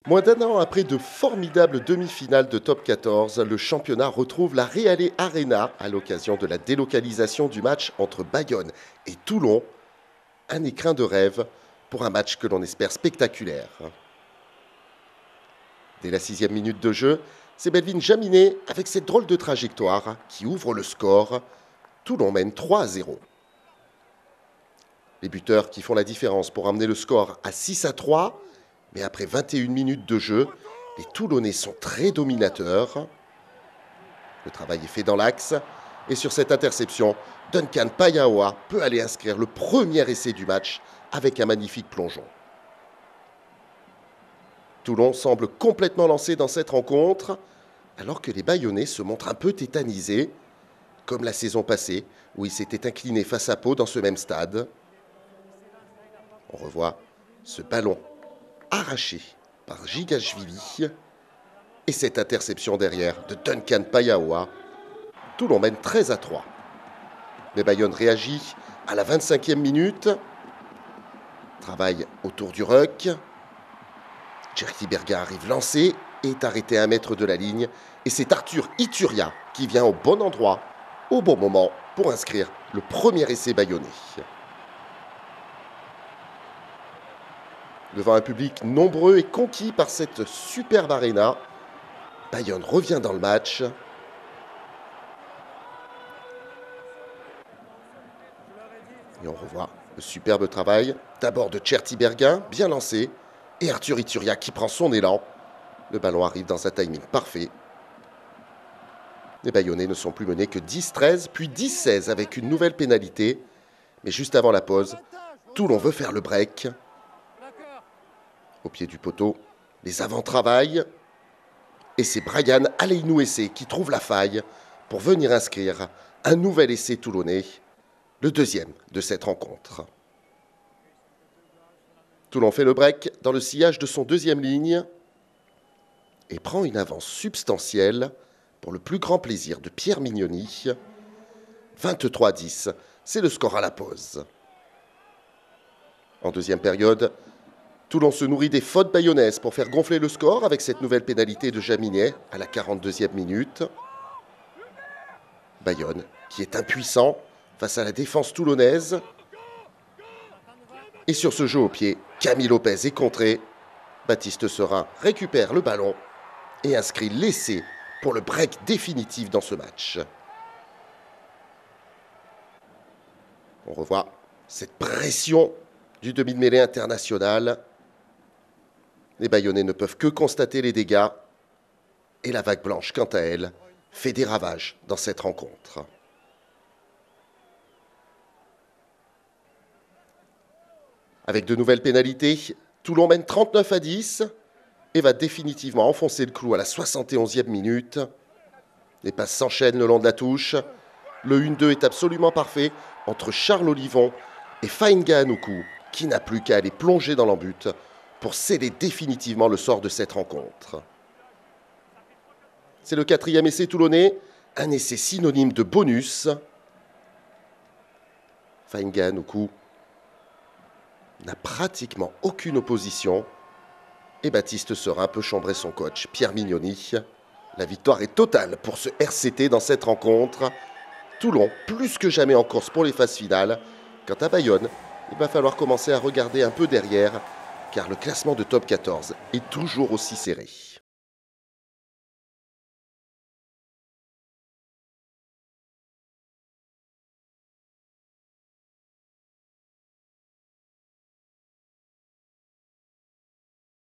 Moins d'un an après de formidables demi-finales de Top 14, le championnat retrouve la Reale Arena à l'occasion de la délocalisation du match entre Bayonne et Toulon. Un écrin de rêve pour un match que l'on espère spectaculaire. Dès la 6e minute de jeu, c'est Belvin Jaminet avec cette drôle de trajectoire qui ouvre le score. Toulon mène 3-0. Les buteurs qui font la différence pour amener le score à 6-3. Mais après 21 minutes de jeu, les Toulonnais sont très dominateurs. Le travail est fait dans l'axe. Et sur cette interception, Duncan Payaoua peut aller inscrire le premier essai du match avec un magnifique plongeon. Toulon semble complètement lancé dans cette rencontre, alors que les Bayonnais se montrent un peu tétanisés, comme la saison passée, où ils s'étaient inclinés face à Pau dans ce même stade. On revoit ce ballon arraché par Gigashvili et cette interception derrière de Duncan Payaoua. Toulon mène 13-3. Mais Bayonne réagit à la 25e minute. Travail autour du ruck. Cherty Berga arrive lancé et est arrêté à 1 mètre de la ligne. Et c'est Arthur Ituria qui vient au bon endroit, au bon moment, pour inscrire le premier essai bayonnais. Devant un public nombreux et conquis par cette superbe arena, Bayonne revient dans le match. Et on revoit le superbe travail, d'abord de Cherty Berga, bien lancé, et Arthur Ituria qui prend son élan. Le ballon arrive dans un timing parfait. Les Bayonnais ne sont plus menés que 10-13, puis 10-16 avec une nouvelle pénalité. Mais juste avant la pause, Toulon veut faire le break. Au pied du poteau, les avants travaillent. Et c'est Brian Aleinou-Essé qui trouve la faille pour venir inscrire un nouvel essai toulonnais, le deuxième de cette rencontre. Toulon fait le break dans le sillage de son deuxième ligne et prend une avance substantielle pour le plus grand plaisir de Pierre Mignoni. 23-10, c'est le score à la pause. En deuxième période, Toulon se nourrit des fautes bayonnaises pour faire gonfler le score avec cette nouvelle pénalité de Jaminet à la 42e minute. Bayonne, qui est impuissant face à la défense toulonnaise. Et sur ce jeu au pied, Camille Lopez est contré. Baptiste Serin récupère le ballon et inscrit l'essai pour le break définitif dans ce match. On revoit cette pression du demi de mêlée international. Les Bayonnais ne peuvent que constater les dégâts. Et la vague blanche, quant à elle, fait des ravages dans cette rencontre. Avec de nouvelles pénalités, Toulon mène 39-10 et va définitivement enfoncer le clou à la 71e minute. Les passes s'enchaînent le long de la touche. Le 1-2 est absolument parfait entre Charles Olivon et Fainga Anoukou, qui n'a plus qu'à aller plonger dans l'embut pour sceller définitivement le sort de cette rencontre. C'est le 4e essai toulonnais, un essai synonyme de bonus. Fainga Anoukou n'a pratiquement aucune opposition et Baptiste Serin peut chambrer son coach Pierre Mignoni. La victoire est totale pour ce RCT dans cette rencontre. Toulon, plus que jamais en course pour les phases finales. Quant à Bayonne, il va falloir commencer à regarder un peu derrière, car le classement de Top 14 est toujours aussi serré.